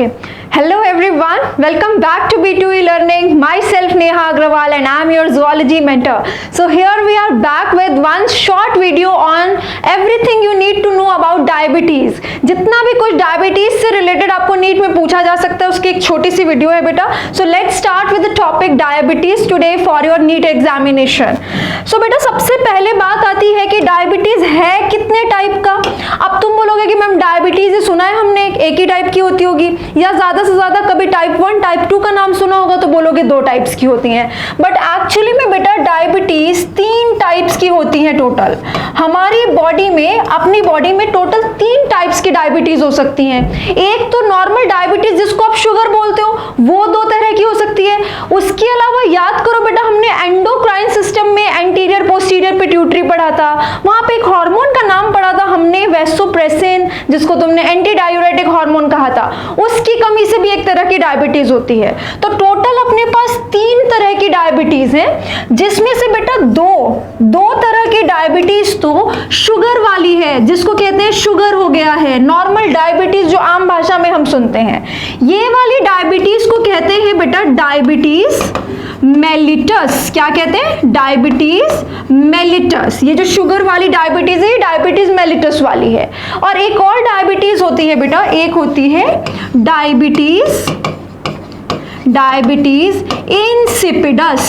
Okay. Hello everyone, welcome back to B2E Learning. Myself Neha Agrawal and I am your zoology mentor. So here we are back with one short video on everything you need to know about diabetes. जितना भी कुछ diabetes से related आपको NEET में पूछा जा सकता है उसकी एक छोटी सी वीडियो है बेटा. So let's start with the topic diabetes today for your NEET examination. So बेटा सबसे पहले बात आती है कि डायबिटीज है कितने टाइप का. अब तुम बोलोगे कि मैम डायबिटीज सुना है हमने एक ही टाइप की होती होगी, या ज्यादा से ज्यादा कभी टाइप 1 टाइप 2 का नाम सुना होगा तो बोलोगे 2 टाइप्स की होती हैं. बट एक्चुअली में बेटा डायबिटीज 3 टाइप्स की होती हैं टोटल. हमारी बॉडी में, अपनी बॉडी में टोटल 3 टाइप्स की डायबिटीज हो सकती हैं. एक तो नॉर्मल डायबिटीज जिसको आप शुगर बोलते हो, वो 2 तरह की हो सकती है. उसके अलावा याद करो बेटा हमने एंडोक्राइन सिस्टम में एंटीरियर पोस्टीरियर पिट्यूटरी पढ़ा था, वहां पे एक हार्मोन का नाम पढ़ा था हमने वैसोप्रेसिन, जिसको तुमने एंटी डायूरेटिक हार्मोन कहा था. उसकी कमी से भी एक तरह की डायबिटीज होती है. तो टोटल अपने पास 3 तरह की डायबिटीज है, जिसमें से बेटा दो तरह की डायबिटीज तो शुगर वाली है, जिसको कहते हैं शुगर हो गया है. नॉर्मल डायबिटीज जो आम भाषा में हम सुनते हैं, ये वाली डायबिटीज को कहते हैं बेटा डायबिटीज मेलिटस. क्या कहते हैं? Diabetes mellitus. ये जो शुगर वाली डायबिटीज है ये डायबिटीज मेलिटस वाली है. और एक और डायबिटीज होती है बेटा, एक होती है डायबिटीज इंसिपिडस.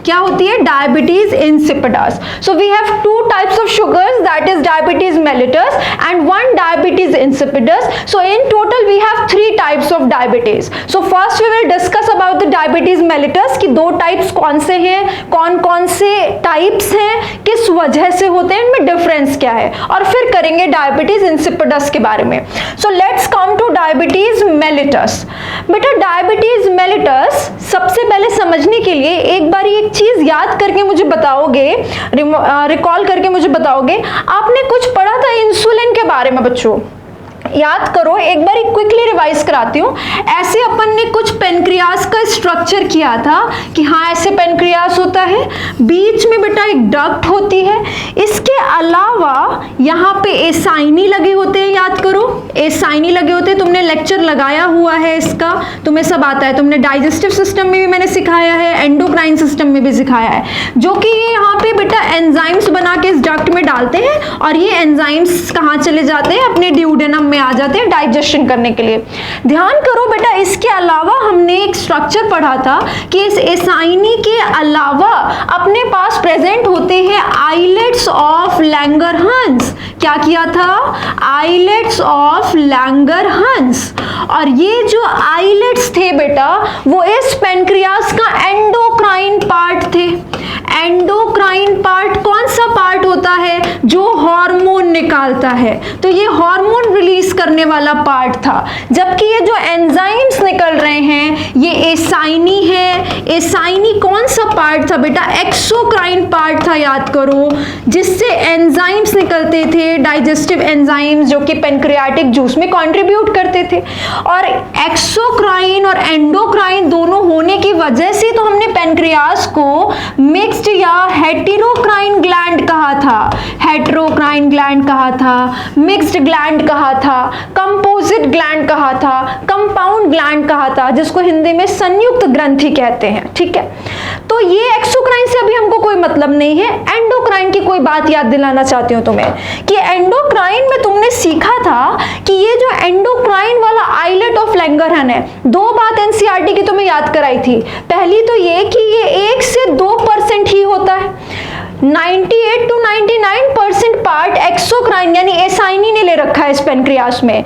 क्या होती है? Diabetes insipidus. So we have 2 types of sugars, that is diabetes mellitus and 1 diabetes insipidus. So in total we have 3 types of diabetes. So first we will discuss about the diabetes mellitus कि 2 types कौन से हैं, कौन कौन से types हैं, किस वजह से होते हैं, इनमें डिफरेंस क्या है, और फिर करेंगे डायबिटीज इंसिपिडस के बारे में. So let's come two diabetes mellitus. बेटा डायबिटीज मेलिटस सबसे पहले समझने के लिए एक बार एक चीज याद करके मुझे बताओगे, रिकॉल करके मुझे बताओगे, आपने कुछ पढ़ा था इंसुलिन के बारे में बच्चों? याद करो, एक बार क्विकली रिवाइज कराती हूँ. ऐसे अपन ने कुछ पेनक्रियास का स्ट्रक्चर किया था कि हाँ ऐसे पेनक्रियास होता है, बीच में बेटा एक डक्ट होती है, इसके अलावा यहाँ पे एसाइनी लगे होते हैं. याद करो एसाइनी लगे होते हैं, तुमने लेक्चर लगाया हुआ है इसका, तुम्हें सब आता है. तुमने डाइजेस्टिव सिस्टम में भी मैंने सिखाया है, एंडोक्राइन सिस्टम में भी सिखाया है, जो कि ये यहाँ पे बेटा एंजाइम्स बना के इस डक्ट में डालते हैं और ये एंजाइम्स कहाँ चले जाते हैं? अपने ड्यूडेनम में आ जाते हैं डाइजेशन करने के लिए. ध्यान करो बेटा इसके अलावा हमने एक स्ट्रक्चर पढ़ा था कि इस एसाइनी के अलावा अपने पास प्रेजेंट होते हैं आइलेट्स ऑफ लैंगरहंस. क्या किया था? Islets of Langerhans. और ये जो आइलेट्स थे बेटा वो इस पेनक्रियास का एंडोक्राइन पार्ट थे. एंडोक्राइन पार्ट कौन सा पार्ट होता है? जो हार्मोन निकालता है. तो ये हार्मोन रिलीज करने वाला पार्ट था. जबकि ये जो एंजाइम्स निकल रहे हैं ये एसाइनी है. एसाइनी कौन सा पार्ट था बेटा? एक्सोक्राइन पार्ट था. याद करो, जिससे एंजाइम्स निकलते थे, डाइजेस्टिव एंजाइम्स जो कि पेनक्रियाटिक जूस में कंट्रीब्यूट करते थे. और एक्सोक्राइन और एंडोक्राइन दोनों होने की वजह से तो हमने पेनक्रियास को मिक्स्ड या हेटेरोक्राइन ग्लैंड कहा था, हेटेरोक्राइन ग्लैंड कहा था, मिक्स्ड ग्लैंड कहा था, कंपोजिट ग्लैंड कहा था, कंपाउंड ग्लैंड कहा था, जिसको हिंदी में संयुक्त ग्रंथि कहते हैं. ठीक है, तो ये एक्सोक्राइन से अभी हमको कोई मतलब नहीं है. एंडोक्राइन की कोई बात याद दिलाना चाहती हूँ तुम्हें कि एंडोक्राइन में तुमने सीखा था कि ये जो एंडोक्राइन वाला आइलेट ऑफ लैंगरहन है, 2 बात एनसीईआरटी की तुम्हें याद कराई थी. पहली तो ये कि ये 1 से 2% ही होता है. 98 to 99% पार्ट एक्सोक्राइन यानी एसाइनी ने ले रखा है इस पेनक्रियास में.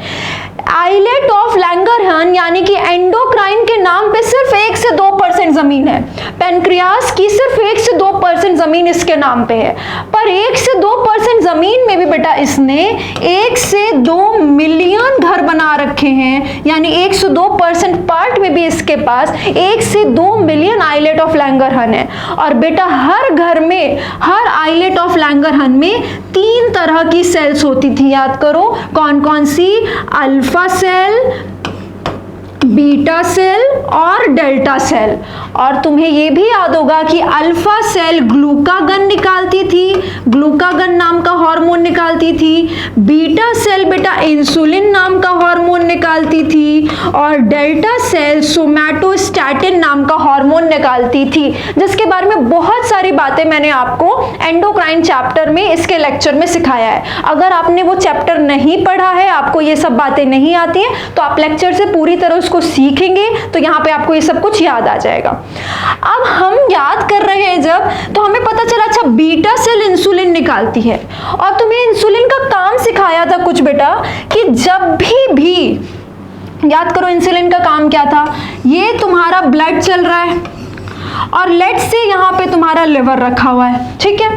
आइलेट ऑफ लैंगरहन यानी कि एंडोक्राइन के नाम पे सिर्फ 1 से 2% जमीन है. पेनक्रियास की सिर्फ 1 से 2% जमीन इसके नाम पे है. पर 1 से 2% जमीन में भी बेटा इसने 1 से 2 मिलियन घर बना रखे हैं. यानी 1 से 2% पार्ट में भी इसके पास 1 से 2 मिलियन आइलेट ऑफ लैंगरहन है. और बेटा हर घर में, हर आइलेट ऑफ लैंगरहन में 3 तरह की सेल्स होती थी. याद करो कौन कौन सी? अल्फा सेल, बीटा सेल और डेल्टा सेल. और तुम्हें यह भी याद होगा कि अल्फा सेल ग्लूकागन निकालती थी, ग्लूकागन नाम का हार्मोन निकालती थी. बीटा सेल बेटा इंसुलिन नाम का हार्मोन निकालती थी और डेल्टा सेल सोमैटोस्टैटिन नाम का हार्मोन निकालती थी, जिसके बारे में बहुत सारी बातें मैंने आपको एंडोक्राइन चैप्टर में इसके लेक्चर में सिखाया है। अगर आपने वो चैप्टर नहीं पढ़ा है, आपको ये सब बातें नहीं आती हैं, तो आप लेक्चर से पूरी तरह उसको सीखेंगे तो यहाँ पे आपको ये सब कुछ याद आ जाएगा। अब हम याद कर रहे हैं जब, तो हमें पता चला अच्छा बीटा सेल इंसुलिन निकालती है, और तुम्हें इंसुलिन का काम सिखाया था कुछ बेटा कि जब भी याद करो इंसुलिन का काम क्या था, ये तुम्हारा ब्लड चल रहा है और लेट से यहाँ पे तुम्हारा लिवर रखा हुआ है, ठीक है।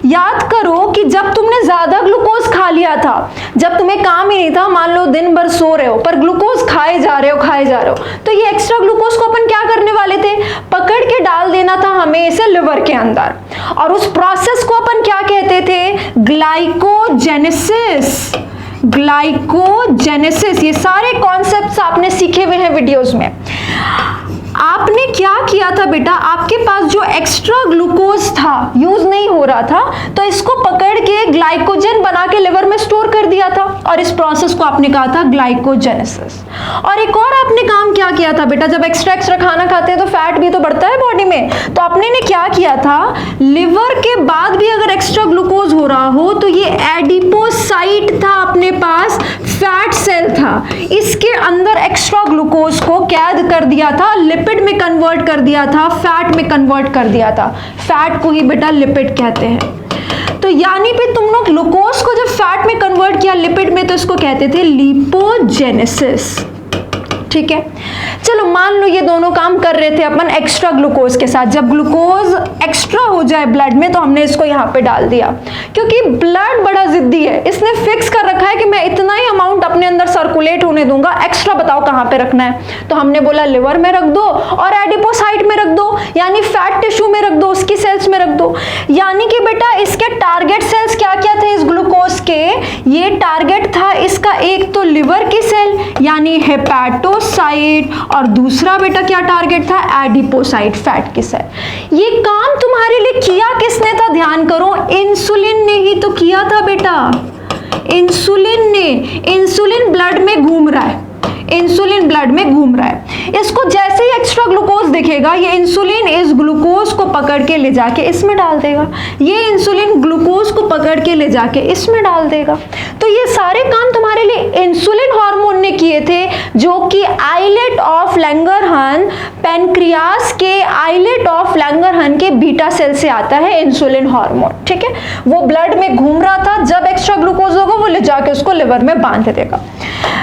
याद करो कि जब तुमने ज्यादा ग्लूकोज खा लिया था, जब तुम्हें काम ही नहीं था, मान लो दिन भर सो रहे हो पर ग्लूकोज खाए जा रहे हो, तो ये एक्स्ट्रा ग्लूकोज को अपन क्या करने वाले थे, पकड़ के डाल देना था हमें इसे लिवर के अंदर, और उस प्रोसेस को अपन क्या कहते थे, ग्लाइकोजेनेसिस। ग्लाइकोजेनेसिस, ये सारे कॉन्सेप्ट्स आपने सीखे हुए हैं वीडियोस में। आपने क्या किया था बेटा, आपके पास जो एक्स्ट्रा ग्लूकोज था यूज नहीं हो रहा था, तो इसको पकड़ के ग्लाइकोजन बना के लिवर में स्टोर कर दिया था, और इस प्रोसेस को आपने कहा था ग्लाइकोजेनेसिस। और एक और आपने काम क्या किया था बेटा, जब एक्स्ट्रा खाना खाते हैं तो फैट भी तो बढ़ता है बॉडी में, तो आपने ने क्या किया था, लिवर के बाद भी अगर एक्स्ट्रा ग्लूकोज हो रहा हो तो ये एडिपोसाइट था अपने पास, फैट सेल था, इसके अंदर एक्स्ट्रा ग्लूकोज को कैद कर दिया था, लिपिड में कन्वर्ट कर दिया था, फैट में कन्वर्ट कर दिया था। फैट को ही बेटा लिपिड कहते हैं। तो यानी पे तुम लोग ग्लूकोज को जब फैट में कन्वर्ट किया लिपिड में, तो इसको कहते थे लिपोजेनेसिस, ठीक है। चलो मान लो ये दोनों काम कर रहे थे अपन एक्स्ट्रा ग्लूकोज के साथ, जब ग्लूकोज एक्स्ट्रा हो जाए ब्लड में तो हमने इसको यहाँ पे डाल दिया, क्योंकि ब्लड बड़ा जिद्दी है, इसने फिक्स कर रखा है कि मैं इतना ही अमाउंट अपने अंदर सर्कुलेट होने दूंगा, एक्स्ट्रा बताओ कहाँ पे रखना है, तो हमने बोला लिवर में रख दो और एडिपोसाइट में रख दो, यानी फैट टिश्यू में रख दो, उसकी सेल्स में रख दो। यानी कि बेटा इसके टारगेट सेल्स क्या क्या थे इस ग्लूकोज के, ये टारगेट था इसका एक तो लिवर की सेल यानी हेपेटोसाइट, और दूसरा बेटा क्या टारगेट था, एडिपोसाइट, फैट की सेल। ये काम तुम्हारे लिए किया किसने था, ध्यान करो, इंसुलिन ने ही तो किया था बेटा, इंसुलिन ने। इंसुलिन ब्लड में घूम रहा है, इंसुलिन ब्लड में घूम रहा है, इसको जैसे ही एक्स्ट्रा ग्लूकोज दिखेगा ये इंसुलिन इस ग्लूकोज को पकड़ के ले जाके इसमें डाल देगा, ये इंसुलिन ग्लूकोज को पकड़ के ले जाके इसमें डाल देगा। तो ये सारे काम तुम्हारे लिए इंसुलिन हार्मोन ने किए थे, जो कि आइलेट ऑफ लैंगरहन, पैनक्रियास के आइलेट ऑफ लैंगरहन के बीटा सेल से आता है इंसुलिन हार्मोन, ठीक है। वो ब्लड में घूम रहा था, जब एक्स्ट्रा ग्लूकोज होगा वो ले जाके उसको लिवर में बांध देगा।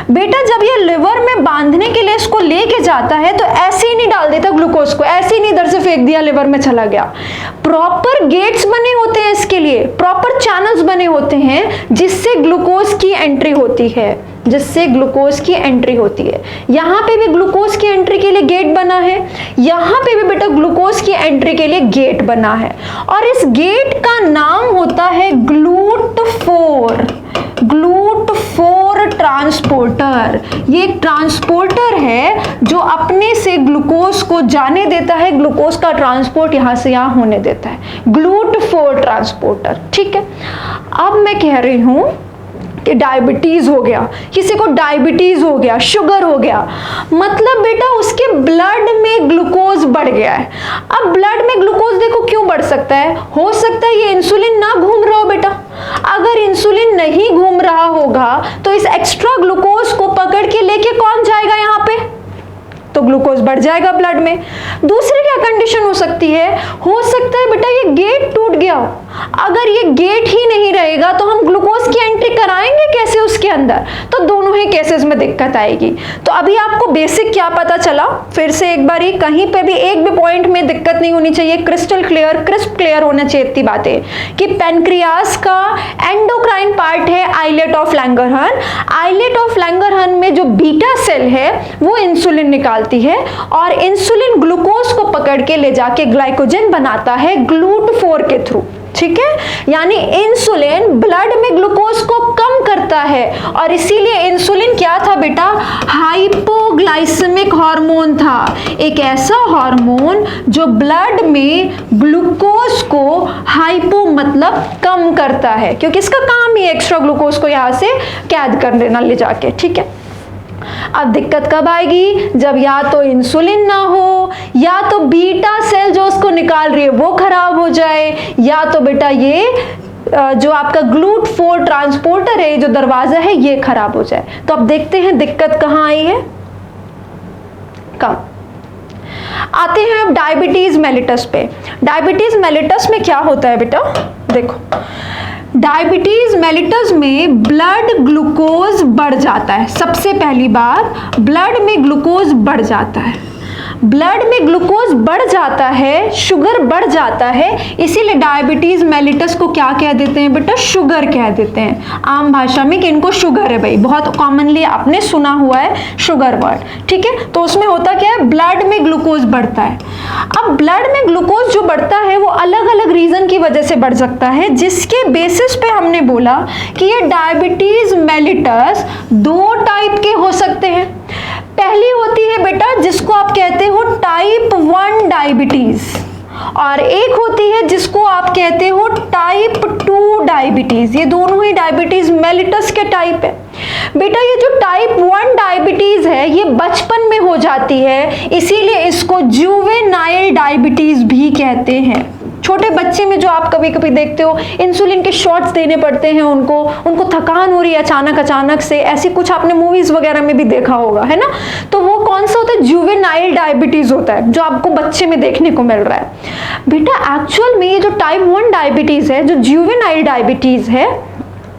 बेटा जब ये लिवर में बांधने के लिए इसको लेके जाता है तो ऐसे ही नहीं डाल देता ग्लूकोज को, ऐसे ही नहीं इधर से फेंक दिया लिवर में चला गया, प्रॉपर गेट्स बने होते हैं इसके लिए, प्रॉपर चैनल्स बने होते हैं जिससे ग्लूकोज की एंट्री होती है, जिससे ग्लूकोज की एंट्री होती है। यहाँ पे भी ग्लूकोज की एंट्री के लिए गेट बना है, यहाँ पे भी बेटा ग्लूकोज की एंट्री के लिए गेट बना है, और इस गेट का नाम होता है GLUT4, GLUT4 ट्रांसपोर्टर। ये एक ट्रांसपोर्टर है जो अपने से ग्लूकोज को जाने देता है, ग्लूकोज का ट्रांसपोर्ट यहाँ से यहाँ होने देता है, GLUT4 ट्रांसपोर्टर, ठीक है। अब मैं कह रही हूँ कि डायबिटीज हो गया, किसी को डायबिटीज हो गया, शुगर हो गया, मतलब बेटा उसके ब्लड में ग्लूकोज बढ़ गया है। अब ब्लड में ग्लूकोज देखो क्यों बढ़ सकता है, हो सकता है ये इंसुलिन ना घूम रहा हो बेटा, अगर इंसुलिन नहीं घूम रहा होगा तो इस एक्स्ट्रा ग्लूकोज को पकड़ के लेके कौन जाएगा यहाँ पे, तो ग्लूकोज बढ़ जाएगा ब्लड में। दूसरी क्या कंडीशन हो सकती है, हो सकता है बेटा ये गेट टूट गया हो, अगर ये गेट ही नहीं रहेगा तो हम ग्लूकोज की एंट्री कराएंगे कैसे उसके अंदर, तो दोनों ही केसेस में दिक्कत आएगी। तो अभी आपको बेसिक क्या पता चला, फिर से एक बार, कहीं पे भी एक भी पॉइंट में दिक्कत नहीं होनी चाहिए, क्रिस्टल क्लियर, क्रिस्प क्लियर होना चाहिए इतनी बातें कि पेनक्रियास का एंडोक्राइन पार्ट है आइलेट ऑफ लैंगरहन, आइलेट ऑफ लैंगरहन में जो बीटा सेल है वो इंसुलिन निकालती है, और इंसुलिन ग्लूकोज को पकड़ के ले जाके ग्लाइकोजन बनाता है GLUT4 के थ्रू, ठीक है। यानी इंसुलिन ब्लड में ग्लूकोज को कम करता है, और इसीलिए इंसुलिन क्या था बेटा, हाइपोग्लाइसेमिक हार्मोन था, एक ऐसा हार्मोन जो ब्लड में ग्लूकोज को हाइपो मतलब कम करता है, क्योंकि इसका काम ही एक्स्ट्रा ग्लूकोज को यहाँ से कैद कर लेना ले जाके, ठीक है। अब दिक्कत कब आएगी, जब या तो इंसुलिन ना हो, या तो बीटा सेल जो उसको निकाल रही है वो खराब हो जाए, या तो बेटा ये जो आपका GLUT4 ट्रांसपोर्टर है, जो दरवाजा है, ये खराब हो जाए। तो अब देखते हैं दिक्कत कहाँ आई है, कम। आते हैं अब डायबिटीज मेलिटस पे। डायबिटीज मेलिटस में क्या होता है बेटा, देखो डायबिटीज मेलिटस में ब्लड ग्लूकोज बढ़ जाता है। सबसे पहली बात, ब्लड में ग्लूकोज बढ़ जाता है। ब्लड में ग्लूकोज बढ़ जाता है, शुगर बढ़ जाता है, इसीलिए डायबिटीज मेलिटस को क्या कह देते हैं बेटा, शुगर कह देते हैं आम भाषा में, कि इनको शुगर है भाई, बहुत कॉमनली आपने सुना हुआ है शुगर वर्ड, ठीक है। तो उसमें होता क्या है, ब्लड में ग्लूकोज बढ़ता है। अब ब्लड में ग्लूकोज जो बढ़ता है वो अलग अलग रीजन की वजह से बढ़ सकता है, जिसके बेसिस पे हमने बोला कि ये डायबिटीज मेलिटस दो टाइप के हो सकते हैं। पहली होती है बेटा जिसको आप कहते हो टाइप 1 डायबिटीज, और एक होती है जिसको आप कहते हो टाइप 2 डायबिटीज। ये दोनों ही डायबिटीज मेलिटस के टाइप है। बेटा ये जो टाइप 1 डायबिटीज है ये बचपन में हो जाती है, इसीलिए इसको जुवेनाइल डायबिटीज भी कहते हैं। छोटे बच्चे में जो आप कभी कभी देखते हो इंसुलिन के शॉट्स देने पड़ते हैं उनको थकान हो रही है अचानक से, ऐसी कुछ आपने मूवीज वगैरह में भी देखा होगा, है ना। तो वो कौन सा होता है, जुवेनाइल डायबिटीज होता है, जो आपको बच्चे में देखने को मिल रहा है। बेटा एक्चुअल में ये जो टाइप 1 डायबिटीज है, जो जुवेनाइल डायबिटीज है,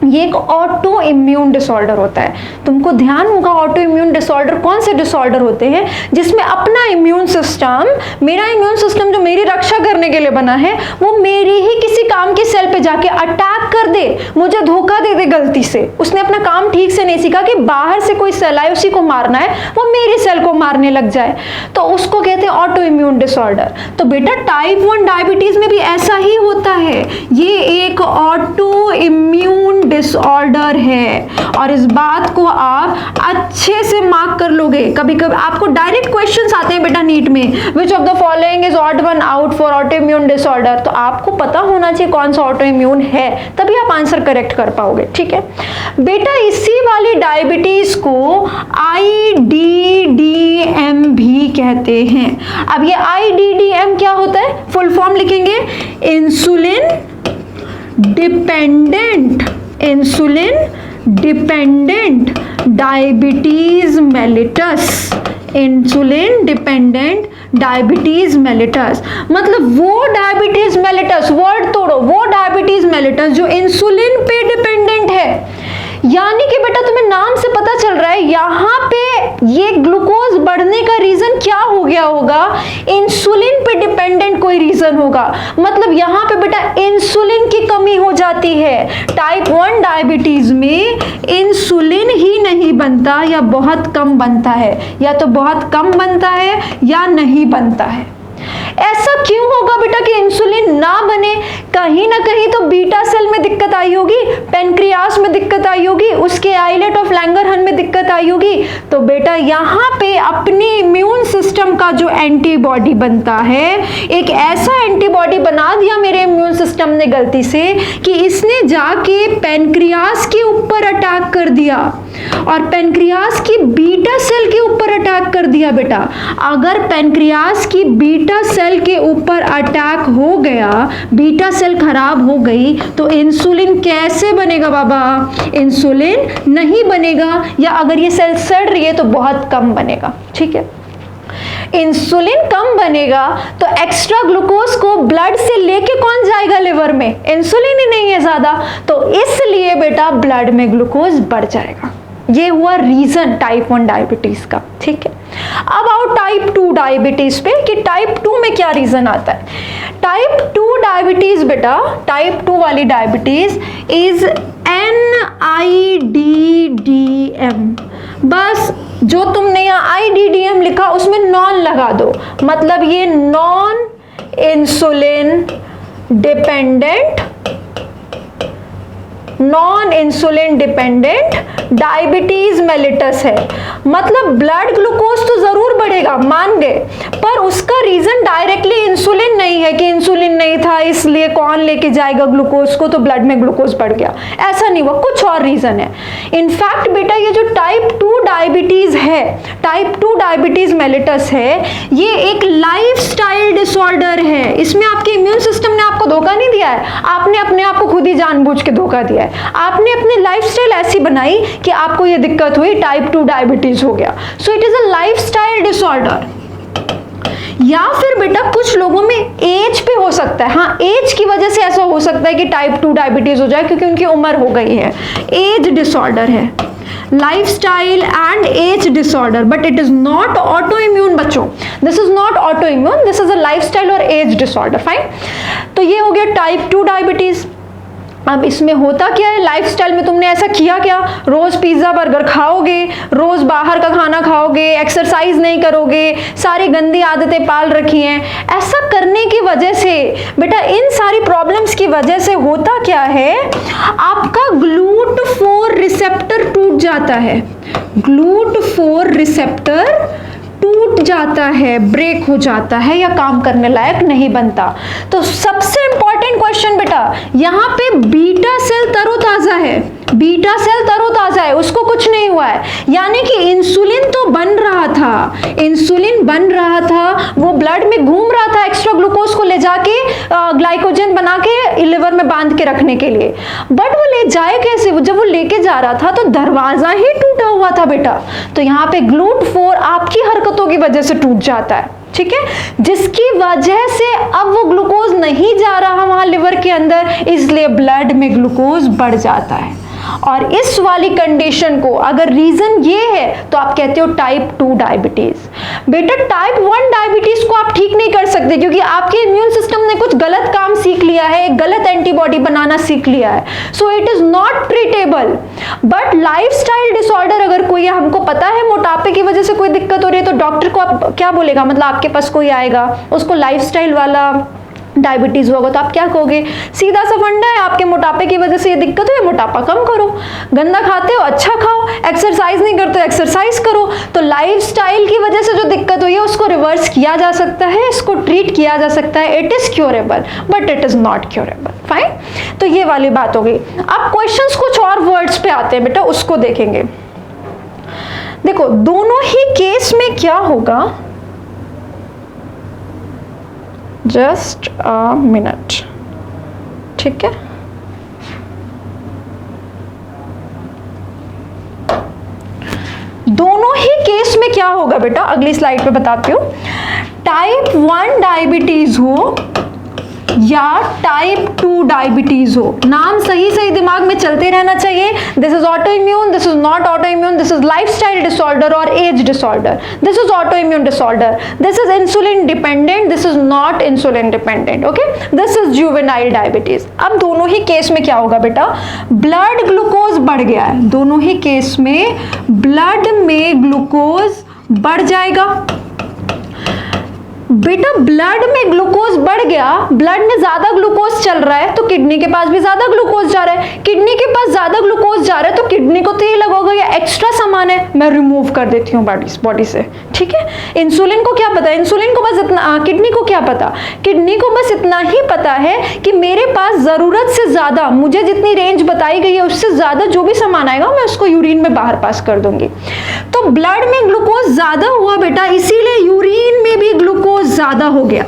ये एक ऑटो इम्यून डिसऑर्डर होता है। तुमको ध्यान होगा ऑटो इम्यून डिसऑर्डर कौन से डिसऑर्डर होते हैं, जिसमें अपना इम्यून सिस्टम, मेरा इम्यून सिस्टम जो मेरी रक्षा करने के लिए बना है, वो मेरी ही किसी काम की सेल पे जाके अटैक कर दे, मुझे धोखा दे दे गलती से। उसने अपना काम ठीक से नहीं सीखा कि बाहर से कोई सेल आए उसी को मारना है, वो मेरी सेल को मारने लग जाए, तो उसको कहते हैं ऑटो इम्यून डिसऑर्डर। तो बेटा टाइप 1 डायबिटीज में भी ऐसा ही होता है, ये एक ऑटो इम्यून डिसऑर्डर है, और इस बात को आप अच्छे से मार्क कर लोगे। कभी कभी आपको डायरेक्ट क्वेश्चंस आते हैं बेटा नीट में, which of the following is odd one out for auto immune disorder, तो आपको पता होना चाहिए कौन सा ऑटो इम्यून है, तभी आप आंसर करेक्ट कर पाओगे, ठीक है। बेटा इसी वाली डायबिटीज को IDDM भी कहते हैं। अब ये IDDM क्या होता है, फुल फॉर्म लिखेंगे, insulin dependent diabetes mellitus. Insulin dependent diabetes mellitus मतलब वो डायबिटीज मेलिटस, वर्ड तोड़ो, वो डायबिटीज मेलिटस जो इंसुलिन पे डिपेंडेंट है। यानी कि बेटा तुम्हें नाम से पता चल रहा है यहाँ पे ये ग्लूकोज बढ़ने का रीजन क्या हो गया होगा, इंसुलिन पे डिपेंडेंट कोई रीजन होगा। मतलब यहाँ पे बेटा इंसुलिन की कमी हो जाती है। टाइप 1 डायबिटीज में इंसुलिन ही नहीं बनता या बहुत कम बनता है, या तो बहुत कम बनता है या नहीं बनता है। ऐसा क्यों होगा बेटा कि इंसुलिन ना बने, कहीं ना कहीं तो बीटा सेल में दिक्कत आई होगी, पेनक्रियास में दिक्कत आई होगी, उसके आइलेट ऑफ लैंगरहन में दिक्कत आई होगी। तो बेटा यहाँ पे अपनी इम्यून सिस्टम का जो एंटीबॉडी बनता है, एक ऐसा एंटीबॉडी बना दिया मेरे इम्यून सिस्टम ने गलती से कि इसने जाके पेनक्रियास के ऊपर अटैक कर दिया और पेनक्रियास की बीटा सेल के ऊपर अटैक कर दिया। बेटा अगर पेनक्रियास की बीटा सेल के ऊपर अटैक हो गया, बीटा सेल खराब हो गई, तो इंसुलिन कैसे बनेगा बाबा, इंसुलिन नहीं बनेगा, या अगर ये सेल सड़ रही है तो बहुत कम बनेगा, ठीक है। इंसुलिन कम बनेगा तो एक्स्ट्रा ग्लूकोज को ब्लड से लेके कौन जाएगा लिवर में, इंसुलिन ही नहीं है ज्यादा, तो इसलिए बेटा ब्लड में ग्लूकोज बढ़ जाएगा। ये हुआ रीजन टाइप 1 डायबिटीज का, ठीक है। अब आओ टाइप 2 डायबिटीज पे कि टाइप 2 में क्या रीजन आता है। टाइप 2 डायबिटीज बेटा, टाइप 2 वाली डायबिटीज इज NIDDM। बस जो तुमने यहाँ IDDM लिखा उसमें नॉन लगा दो, मतलब ये non insulin dependent non insulin dependent diabetes mellitus है। मतलब ब्लड ग्लूकोज तो जरूर बढ़ेगा, मान गए, पर उसका रीजन डायरेक्टली इंसुलिन नहीं है कि इंसुलिन नहीं था इसलिए कौन लेके जाएगा ग्लूकोज को तो ब्लड में ग्लूकोज बढ़ गया, ऐसा नहीं हुआ, कुछ और रीजन है। इनफैक्ट बेटा ये जो टाइप 2 डायबिटीज है, टाइप 2 डायबिटीज मेलिटस है, ये एक लाइफस्टाइल डिसऑर्डर है। इसमें आपके इम्यून सिस्टम ने आपको धोखा नहीं दिया है, आपने अपने आप को खुद ही जानबूझ के धोखा दिया है। आपने अपनी लाइफस्टाइल ऐसी बनाई कि आपको ये दिक्कत हुई, टाइप 2 डायबिटीज हो गया। So it is a lifestyle disorder. या फिर बेटा कुछ लोगों में एज पे हो सकता है, हाँ एज की वजह से ऐसा हो सकता है कि टाइप 2 डायबिटीज हो जाए क्योंकि उनकी उम्र हो गई है, एज डिसऑर्डर है, lifestyle and age disorder, but it is not autoimmune बच्चों, this is not autoimmune, this is a lifestyle और एज डिसऑर्डर। फाइन, तो ये हो गया टाइप 2 डायबिटीज। अब इसमें होता क्या है, लाइफस्टाइल में तुमने ऐसा किया क्या, रोज पिज्जा बर्गर खाओगे, रोज बाहर का खाना खाओगे, एक्सरसाइज नहीं करोगे, सारी गंदी आदतें पाल रखी हैं। ऐसा करने की वजह से बेटा, इन सारी प्रॉब्लम्स की वजह से होता क्या है, आपका GLUT4 रिसेप्टर टूट जाता है, GLUT4 रिसेप्टर टूट जाता है, ब्रेक हो जाता है या काम करने लायक नहीं बनता। तो सबसे इंपॉर्टेंट क्वेश्चन बेटा, यहाँ पे बीटा सेल तरोताजा है, बीटा सेल तरोताजा है, उसको कुछ नहीं हुआ है, यानी कि इंसुलिन तो बन रहा था, इंसुलिन बन रहा था, वो ब्लड में घूम रहा था एक्स्ट्रा ग्लूकोज को ले जाके ग्लाइकोजन बना के लिवर में बांध के रखने के लिए, बट वो ले जाए कैसे, जब वो लेके जा रहा था तो दरवाजा ही टूटा हुआ था बेटा। तो यहाँ पे GLUT4 आपकी हरकतों की वजह से टूट जाता है, ठीक है, जिसकी वजह से अब वो ग्लूकोज नहीं जा रहा वहां लिवर के अंदर, इसलिए ब्लड में ग्लूकोज बढ़ जाता है। और इस वाली कंडीशन को अगर रीजन ये है तो आप कहते हो टाइप 2 डायबिटीज। बेटा टाइप 1 डायबिटीज को आप ठीक नहीं कर सकते क्योंकि आपके इम्यून सिस्टम ने कुछ गलत काम सीख लिया है, गलत एंटीबॉडी बनाना सीख लिया है, so it is not treatable. But lifestyle disorder अगर कोई है, हमको पता है मोटापे की वजह से कोई दिक्कत हो रही है, तो डॉक्टर को आप क्या बोलेगा, मतलब आपके पास कोई आएगा उसको लाइफस्टाइल वाला डायबिटीज होगा तो आप क्या कहोगे, सीधा सा फंडा है, आपके मोटापे की वजह से ये दिक्कत है, मोटापा कम करो, गंदा खाते हो अच्छा खाओ, एक्सरसाइज नहीं करते हो एक्सरसाइज करो। तो लाइफस्टाइल की वजह से जो दिक्कत हुई है उसको रिवर्स किया जा सकता है, इसको ट्रीट किया जा सकता है, it is curable but it is not curable. Fine, तो ये वाली बात हो गई। अब क्वेश्चंस कुछ और वर्ड्स पे आते हैं बेटा, उसको देखेंगे। देखो दोनों ही केस में क्या होगा, जस्ट अ मिनट, ठीक है, दोनों ही केस में क्या होगा बेटा, अगली स्लाइड पे बताती हूं। टाइप 1 डायबिटीज हो या टाइप 2 डायबिटीज हो, नाम सही सही दिमाग में चलते रहना चाहिए। This is autoimmune, this is not autoimmune, this is lifestyle disorder और age disorder, this is autoimmune disorder, this is insulin dependent, this is not insulin dependent, okay, this is juvenile diabetes. अब दोनों ही case में क्या होगा बेटा, blood glucose बढ़ गया है, दोनों ही केस में ब्लड में ग्लूकोज बढ़ जाएगा। बेटा ब्लड में ग्लूकोज बढ़ गया, ब्लड में ज्यादा ग्लूकोज चल रहा है तो किडनी के पास भी ज्यादा ग्लूकोज जा रहा है, किडनी के पास ज्यादा ग्लूकोज जा रहा है तो किडनी को तो ये लगेगा ये एक्स्ट्रा सामान है, मैं रिमूव कर देती हूँ बॉडी से, ठीक है। इंसुलिन को क्या पता है, इंसुलिन को बस इतना, किडनी को क्या पता, किडनी को बस इतना ही पता है कि मेरे पास जरूरत से ज्यादा, मुझे जितनी रेंज बताई गई है उससे ज्यादा जो भी सामान आएगा मैं उसको यूरिन में बाहर पास कर दूंगी। तो ब्लड में ग्लूकोज ज्यादा हुआ बेटा, इसीलिए यूरिन में भी ग्लूकोज ज्यादा हो गया,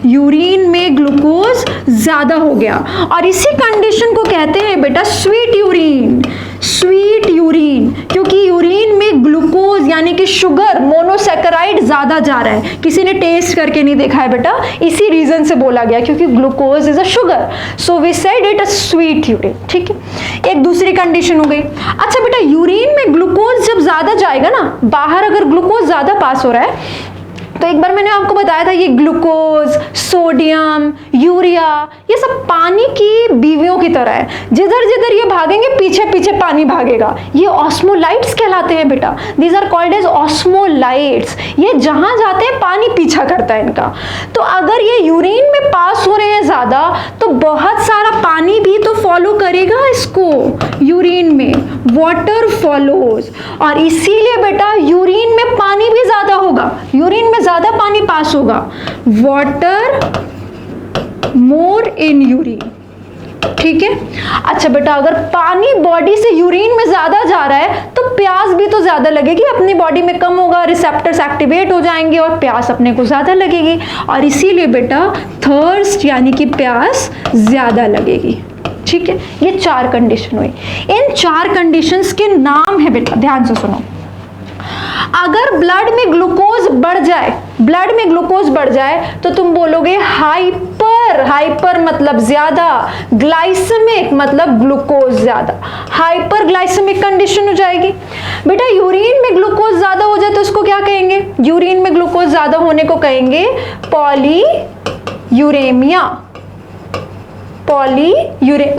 यूरिन में ग्लूकोज ज्यादा हो गया, और इसी कंडीशन को कहते हैं बेटा स्वीट यूरिन, स्वीट यूरिन, क्योंकि यूरिन में ग्लूकोज यानी कि शुगर, मोनोसैकेराइड ज्यादा जा रहा है। किसी ने टेस्ट करके नहीं देखा है बेटा, इसी रीजन से बोला गया क्योंकि glucose is a sugar, so we said it a sweet urine, ठीक है। एक दूसरी कंडीशन हो गई। अच्छा बेटा यूरिन में ग्लूकोज जब ज्यादा जाएगा ना, बाहर अगर ग्लूकोज ज्यादा पास हो रहा है तो तो एक बार मैंने आपको बताया था ये ग्लूकोज, सोडियम, यूरिया, ये सब पानी की बीवियों की तरह है, जिधर जिधर ये भागेंगे पीछे पीछे पानी भागेगा। ये ऑस्मोलाइट्स कहलाते हैं बेटा, दीज आर कॉल्ड एज ऑस्मोलाइट्स। ये जहां जाते हैं पानी पीछा करता है इनका। तो अगर ये यूरिन में पास हो रहे हैं ज्यादा तो बहुत सारा पानी भी तो फॉलो करेगा इसको यूरिन में, वाटर फॉलोज, और इसीलिए बेटा यूरिन में पानी भी ज्यादा होगा, यूरिन में ज्यादा पानी पास होगा, वाटर मोर इन यूरिन। ठीक है। अच्छा बेटा, अगर पानी बॉडी से यूरिन में ज्यादा जा रहा है तो प्यास भी तो ज्यादा लगेगी, अपनी बॉडी में कम होगा, रिसेप्टर्स एक्टिवेट हो जाएंगे और प्यास अपने को ज्यादा लगेगी, और इसीलिए बेटा थर्स्ट यानी कि प्यास ज्यादा लगेगी। ठीक है, ये 4 कंडीशन हुई। इन 4 कंडीशंस के नाम है बेटा, ध्यान से सुनो। अगर ब्लड में ग्लूकोज बढ़ जाए, ब्लड में ग्लूकोज बढ़ जाए तो तुम बोलोगे हाइपर, हाइपर मतलब ज्यादा, ग्लाइसेमिक मतलब ग्लूकोज ज्यादा, हाइपर ग्लाइसेमिक कंडीशन हो जाएगी। बेटा यूरिन में ग्लूकोज ज्यादा हो जाए तो इसको क्या कहेंगे? यूरिन में ग्लूकोज ज्यादा होने को कहेंगे पॉलीयूरेमिया,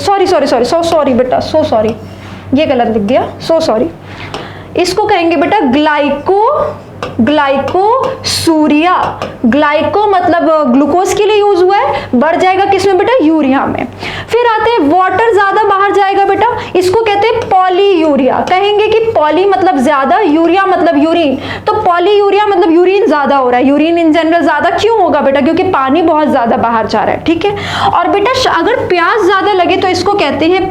सॉरी बेटा, सो सॉरी, ये गलत लिख दिया, सो सॉरी। इसको कहेंगे बेटा ग्लाइकोसूरिया। ग्लाइको मतलब ग्लूकोज के लिए यूज हुआ है, बढ़ जाएगा किसमें बेटा? यूरिया में। फिर आते हैं वाटर ज्यादा बाहर जाएगा बेटा, इसको कहते हैं पॉलीयूरिया। कहेंगे कि पॉली मतलब ज्यादा, यूरिया मतलब यूरिन, तो पॉलीयूरिया मतलब यूरिन ज्यादा हो रहा है। यूरिन इन जनरल ज्यादा क्यों होगा बेटा? क्योंकि पानी बहुत ज्यादा बाहर जा रहा है। ठीक है। और बेटा अगर प्यास ज्यादा लगे तो इसको कहते हैं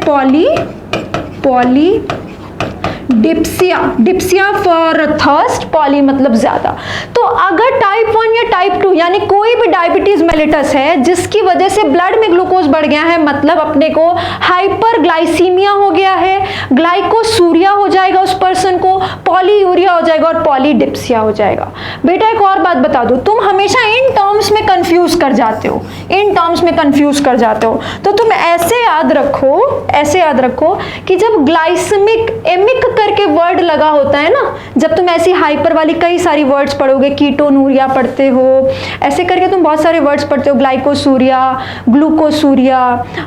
dipsia, dipsia for thirst, poly मतलब ज्यादा। तो अगर टाइप 1 या टाइप 2 यानी कोई भी डायबिटीज मेलिटस है जिसकी वजह से ब्लड में ग्लूकोज बढ़ गया है, मतलब अपने को हाइपरग्लाइसीमिया हो गया है, ग्लाइकोसूरिया हो जाएगा उस पर्सन को, पॉलीयूरिया हो जाएगा और पॉलीडिप्सिया हो जाएगा। बेटा एक और बात बता दूं, तुम हमेशा इन टर्म्स में कंफ्यूज कर जाते हो, इन टर्म्स में कंफ्यूज कर जाते हो। तो तुम ऐसे याद रखो कि जब ग्लाइसेमिक एमिक करके वर्ड लगा होता है ना, जब तुम ऐसी हाइपर वाली कई सारी वर्ड्स पढ़ोगे, कीटोनूरिया पढ़ते हो, ऐसे करके तुम बहुत सारे वर्ड्स पढ़ते हो, glycosuria, glucosuria,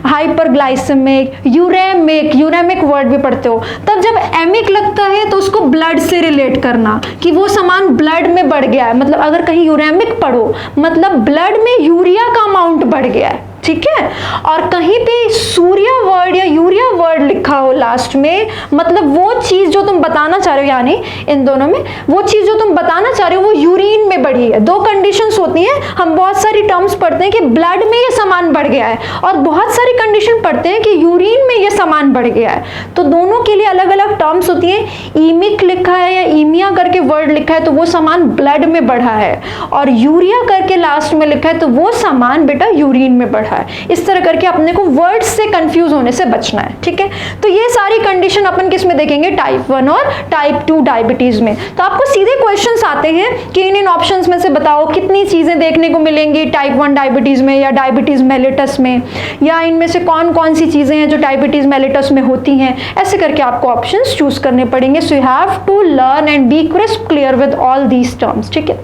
hyperglycaemic, uraemic word भी पढ़ते हो। तब जब एमिक लगता है तो उसको ब्लड से रिलेट करना कि वो सामान ब्लड में बढ़ गया है, मतलब अगर कहीं यूरेमिक पढ़ो मतलब ब्लड में यूरिया का अमाउंट बढ़ गया है। ठीक है। और कहीं पे सूर्या वर्ड या यूरिया वर्ड लिखा हो लास्ट में, मतलब वो चीज जो तुम बताना चाह रहे हो, यानी इन दोनों में वो चीज जो तुम बताना चाह रहे हो वो यूरिन में बढ़ी है। 2 कंडीशंस होती हैं, हम बहुत सारी टर्म्स पढ़ते हैं कि ब्लड में ये सामान बढ़ गया है, और बहुत सारी कंडीशन पढ़ते हैं कि यूरिन में ये सामान बढ़ गया है। तो दोनों के लिए अलग अलग टर्म्स होती हैं। ईमिक लिखा है या ईमिया करके वर्ड लिखा है तो वो सामान ब्लड में बढ़ा है, और यूरिया करके लास्ट में लिखा है तो वो सामान बेटा यूरिन में बढ़ा है। इस तरह करके अपने को वर्ड्स से कंफ्यूज होने से बचना है। ठीक है। तो ये सारी कंडीशन अपन किस में देखेंगे? टाइप 1 और टाइप 2 डायबिटीज में। तो आपको सीधे क्वेश्चंस आते हैं कि इन ऑप्शंस में से बताओ कितनी चीजें देखने को मिलेंगी टाइप 1 डायबिटीज में या डायबिटीज मेलिटस में, या इनमें से कौन कौन सी चीजें हैं जो डायबिटीज मेलिटस में होती हैं। ऐसे करके आपको ऑप्शंस चूज करने पड़ेंगे। So you have to learn and be crisp clear with all these terms. ठीक है।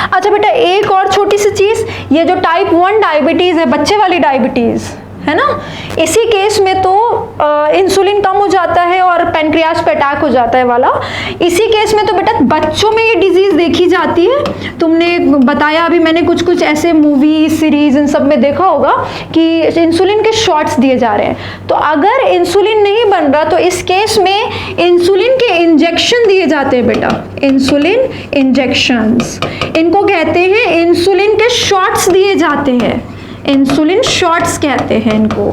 अच्छा बेटा एक और छोटी सी चीज, ये जो टाइप 1 डायबिटीज है, बच्चे वाली डायबिटीज है ना, इसी केस में तो इंसुलिन कम हो जाता है और पेनक्रियास पे अटैक हो जाता है वाला। इसी केस में तो बेटा बच्चों में ये डिजीज देखी जाती है। तुमने बताया अभी मैंने कुछ ऐसे मूवी सीरीज इन सब में देखा होगा कि इंसुलिन के शॉट्स दिए जा रहे हैं। तो अगर इंसुलिन नहीं बन रहा तो इस केस में इंसुलिन के इंजेक्शन दिए जाते हैं बेटा, इंसुलिन इंजेक्शंस, इनको कहते हैं इंसुलिन के शॉट्स दिए जाते हैं, इंसुलिन शॉट्स कहते हैं इनको।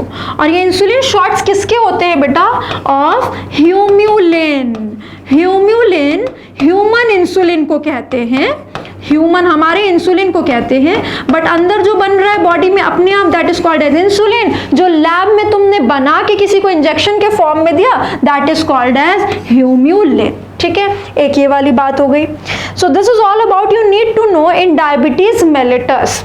और ये इंसुलिन शॉट्स किसके होते हैं बेटा? ऑफ ह्यूम्यूलिन। ह्यूम्यूलिन ह्यूमन इंसुलिन को कहते हैं, ह्यूमन हमारे इंसुलिन को कहते हैं, बट अंदर जो बन रहा है बॉडी में अपने आप that is called as insulin. जो लैब में तुमने बना के किसी को इंजेक्शन के फॉर्म में दिया that is called as humulin. ठीक है, एक ये वाली बात हो गई। So this is all about you need to know in diabetes mellitus.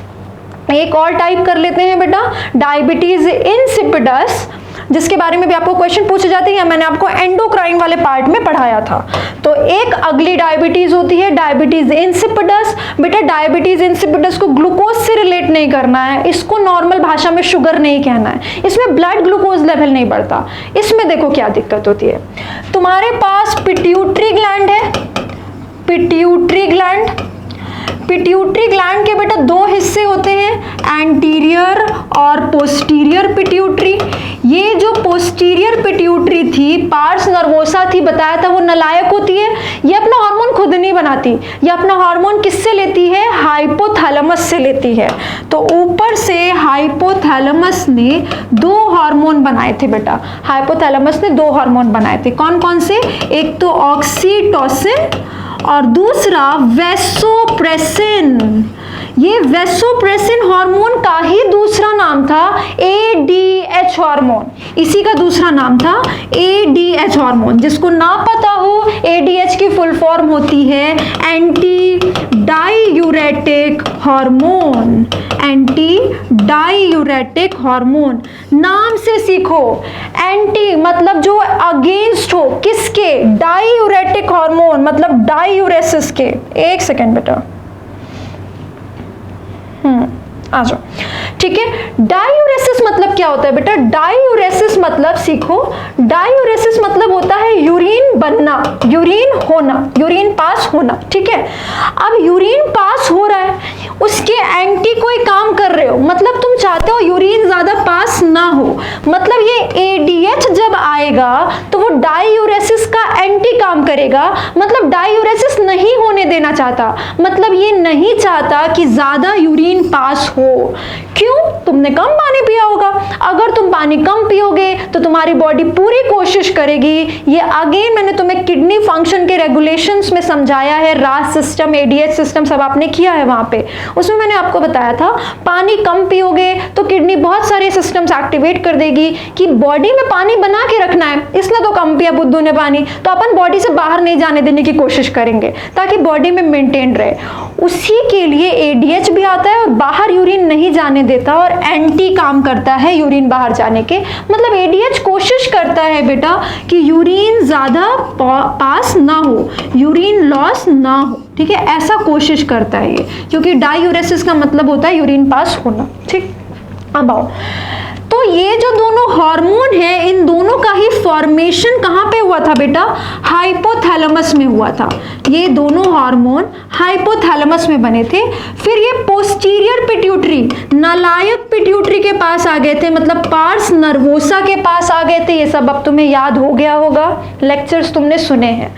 एक और टाइप कर लेते हैं बेटा, डायबिटीज इंसिपिडस। जिसके बारे में भी आपको क्वेश्चन पूछे जाते हैं, या मैंने आपको एंडोक्राइन वाले पार्ट में पढ़ाया था। तो एक अगली डायबिटीज होती है डायबिटीज इंसिपिडस। बेटा डायबिटीज इंसिपिडस को ग्लूकोज से रिलेट नहीं करना है, इसको नॉर्मल भाषा में शुगर नहीं कहना है, इसमें ब्लड ग्लूकोज लेवल नहीं बढ़ता। इसमें देखो क्या दिक्कत होती है, तुम्हारे पास पिट्यूटरी ग्लैंड है, पिट्यूटरी ग्लैंड, पिट्यूटरी ग्लैंड के बेटा दो हिस्से होते हैं, एंटीरियर और पोस्टीरियर पिट्यूटरी। ये जो पोस्टीरियर पिट्यूटरी थी, पार्स नर्वोसा थी, बताया था वो नलायक होती है, ये अपना हार्मोन खुद नहीं बनाती, ये अपना हार्मोन किससे लेती है, हाइपोथैलेमस से लेती है। तो ऊपर से हाइपोथैलेमस ने दो हार्मोन बनाए थे बेटा, हाइपोथैलेमस ने दो हार्मोन बनाए थे, कौन कौन से, एक तो ऑक्सीटोसिन और दूसरा वैसोप्रेसिन। ये वैसोप्रेसिन हार्मोन का ही दूसरा नाम था ADH हार्मोन, इसी का दूसरा नाम था ADH हार्मोन। जिसको ना पता हो, ADH की फुल फॉर्म होती है anti diuretic hormone, anti diuretic hormone. नाम से सीखो, एंटी मतलब जो अगेंस्ट हो, किसके, डाईयूरेटिक हार्मोन मतलब डाईयूरेसिस के। एक सेकेंड बेटा, आ जाओ, ठीक है। डायूरेसिस मतलब क्या होता है बेटा, डायूरेसिस मतलब सीखो, डायूरेसिस मतलब होता है यूरिन बनना, यूरिन होना, यूरिन पास होना, ठीक है। अब यूरिन पास हो रहा है, उसके एंटी कोई काम कर रहे हो, मतलब तुम चाहते हो यूरिन ज्यादा पास ना हो, मतलब ये ADH जब आएगा तो वो डायूरेसिस का एंटी काम करेगा, मतलब डायूरेसिस नहीं होने देना चाहता, मतलब ये नहीं चाहता कि ज्यादा यूरिन पास हो। क्यों, तुमने कम पानी पिया होगा, अगर तुम पानी कम पियोगे तो तुम्हारी बॉडी पूरी कोशिश करेगी, ये अगेन मैंने तुम्हें किडनी फंक्शन के रेगुलेशंस में समझाया है, रास सिस्टम, ADH सिस्टम सब आपने किया है वहां पे, उसमें मैंने आपको बताया था पानी कम पियोगे तो किडनी बहुत सारे सिस्टम्स एक्टिवेट कर देगी कि बॉडी में पानी बना के रखना है, इसलिए तो कम पिया बुद्धू ने पानी, तो अपन बॉडी से बाहर नहीं जाने देने की कोशिश करेंगे ताकि बॉडी में मेंटेन रहे। उसी के लिए ADH भी आता है और बाहर यूरिन नहीं जाने देता और एंटी काम करता है यूरिन बाहर जाने के, मतलब ADH कोशिश करता है बेटा कि यूरिन ज्यादा पास ना हो, यूरिन लॉस ना हो, ठीक है, ऐसा कोशिश करता है ये, क्योंकि डायूरेसिस का मतलब होता है यूरिन पास होना, ठीक। अब आओ, तो ये जो दोनों हार्मोन है, इन दोनों का ही फॉर्मेशन कहां पे हुआ था बेटा, हाइपोथैलेमस में हुआ था। ये दोनों हार्मोन हाइपोथैलेमस में बने थे, फिर ये पोस्टीरियर पिट्यूटरी, नालायक पिट्यूटरी के पास आ गए थे, मतलब पार्स नर्वोसा के पास आ गए थे। ये सब अब तुम्हें याद हो गया होगा, लेक्चर्स तुमने सुने हैं।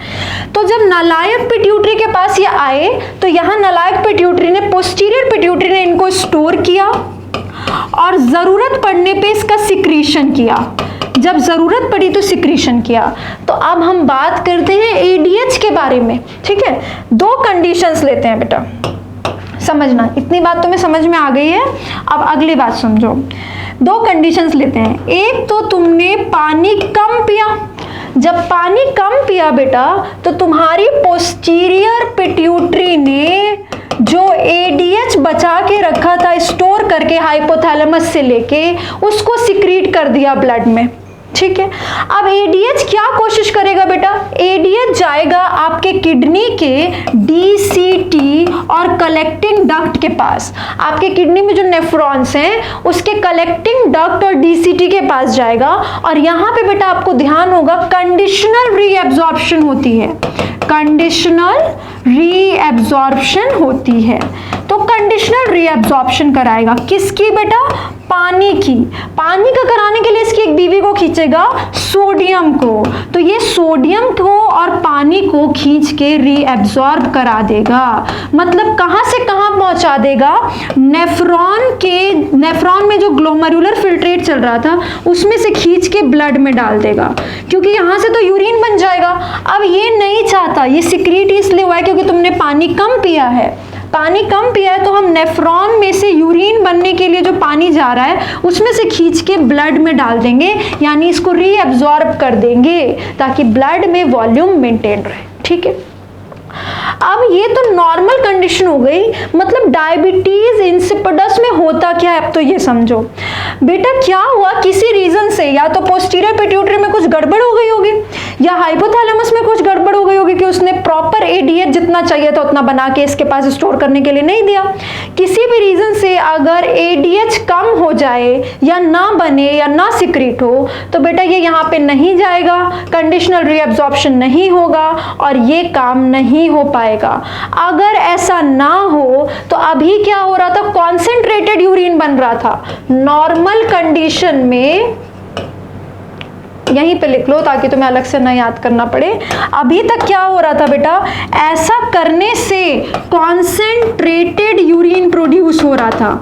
तो जब नालायक पिट्यूटरी के पास ये आए तो यहाँ नालायक पिट्यूटरी ने, पोस्टीरियर पिट्यूटरी ने इनको स्टोर किया और जरूरत पड़ने पे इसका सिक्रीशन किया, जब जरूरत पड़ी तो सिक्रीशन किया। तो अब हम बात करते हैं ADH के बारे में, ठीक है। दो कंडीशंस लेते हैं बेटा, समझना, इतनी बात तुम्हें समझ में आ गई है, अब अगली बात समझो। दो कंडीशंस लेते हैं, एक तो तुमने पानी कम पिया, जब पानी कम पिया बेटा तो तुम्हारी पोस्टीरियर पिट्यूटरी ने जो ADH बचा के रखा था स्टोर करके हाइपोथैलेमस से लेके, उसको सिक्रीट कर दिया ब्लड में, ठीक है। अब ADH क्या कोशिश करेगा बेटा, ADH जाएगा आपके किडनी के DCT और कलेक्टिंग डक्ट के पास, आपके किडनी में जो नेफ्रॉन्स हैं उसके कलेक्टिंग डक्ट और DCT के पास जाएगा, और यहाँ पे बेटा आपको ध्यान होगा कंडीशनल रीएब्जॉर्प्शन होती है, कंडीशनल रीएब्जॉर्प्शन होती है। तो कंडीशनल रीएब्जॉर्प्शन कराएगा किसकी बेटा, पानी की। पानी का कराने के लिए इसकी एक बीवी को खींचेगा, सोडियम को, तो ये सोडियम को और पानी को खींच के रीएब्जॉर्ब करा देगा, मतलब कहां से कहां पहुंचा देगा, नेफ्रॉन में जो ग्लोमेरुलर फिल्ट्रेट चल रहा था उसमें से खींच के ब्लड में डाल देगा, क्योंकि यहां से तो यूरिन बन जाएगा। अब ये नहीं चाहता, ये सिक्रीट इसलिए हुआ है क्योंकि तुमने पानी कम पिया है, पानी कम पिया है तो हम नेफ्रॉन में से यूरिन बनने के लिए जो पानी जा रहा है उसमें से खींच के ब्लड में डाल देंगे, यानी इसको रीअब्जॉर्ब कर देंगे ताकि ब्लड में वॉल्यूम मेंटेन रहे, ठीक है। अब ये तो नॉर्मल कंडीशन हो गई, मतलब डायबिटीज इंसिपिडस में होता क्या है अब तो ये समझो। बेटा क्या हुआ, किसी रीजन से या तो पोस्टीरियर पिट्यूटरी में कुछ गड़बड़ हो गई होगी या हाइपोथैलेमस में कुछ गड़बड़ हो गई होगी कि उसने प्रॉपर एडीएच जितना चाहिए था उतना बना के इसके पास स्टोर करने के लिए नहीं दिया। किसी भी रीजन से अगर एडीएच कम हो जाए या ना बने या ना सिक्रीट हो तो बेटा ये यहाँ पे नहीं जाएगा, कंडीशनल रीअब्जॉर्प्शन नहीं होगा और ये काम नहीं हो पाएगा। अगर ऐसा ना हो तो अभी क्या हो रहा था, कॉन्सेंट्रेटेड यूरिन बन रहा था। नॉर्मल कंडीशन में, यहीं पे लिख लो ताकि तुम्हें अलग से ना याद करना पड़े, अभी तक क्या हो रहा था बेटा, ऐसा करने से कॉन्सेंट्रेटेड यूरिन प्रोड्यूस हो रहा था,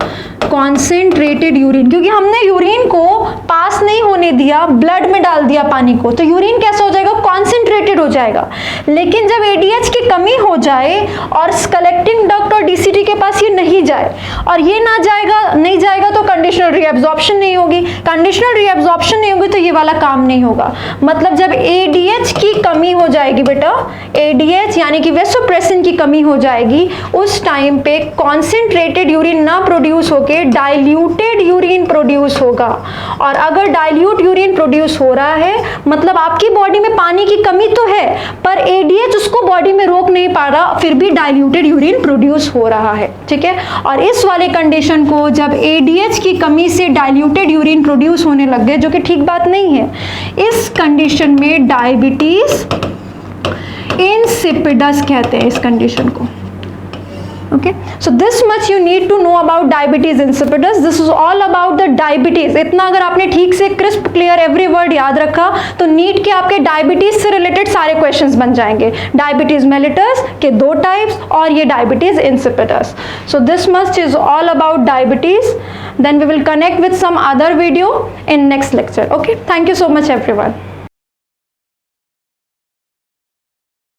कॉन्सेंट्रेटेड यूरिन, क्योंकि हमने यूरिन को पास नहीं होने दिया, ब्लड में डाल दिया पानी को, तो यूरिन कैसा हो जाएगा, कॉन्सेंट्रेटेड हो जाएगा। लेकिन जब एडीएच की कमी हो जाए और कलेक्टिंग डक्ट और डीसीटी के पास ये नहीं जाए और ये ना जाएगा नहीं जाएगा तो कंडीशनल रीअब्जॉर्प्शन नहीं होगी, कंडीशनल रीअब्जॉर्प्शन नहीं होगी तो ये वाला काम नहीं होगा। मतलब जब एडीएच की कमी हो जाएगी बेटा, एडीएच यानी कि वेसोप्रेसिन की कमी हो जाएगी, उस टाइम पे कॉन्सेंट्रेटेड यूरिन ना प्रोड्यूस होके डाइल्यूटेड यूरिन प्रोड्यूस होगा। और अगर डाइल्यूट यूरिन प्रोड्यूस हो रहा है मतलब आपकी बॉडी में पानी की कमी तो है पर एडीएच उसको बॉडी में रोक नहीं पा रहा, फिर भी डाइल्यूटेड यूरिन प्रोड्यूस हो रहा है, ठीक है। और इस वाले कंडीशन को जब एडीएच की कमी से डाइल्यूटेड यूरिन प्रोड्यूस होने लग गए, जो कि ठीक बात नहीं है, इस कंडीशन में डायबिटीज इंसिपिडस कहते हैं इस कंडीशन को। Okay, so this much you need to know about diabetes insipidus. This is all about the diabetes. इतना अगर आपने ठीक से क्रिस्प क्लियर एवरी वर्ड याद रखा तो नीट के आपके डायबिटीज से रिलेटेड सारे क्वेश्चंस बन जाएंगे। डायबिटीज मेलिटस के 2 टाइप्स और ये diabetes insipidus. So this much is all about diabetes. Then we will connect with some other video in next lecture. Okay, thank you so much everyone.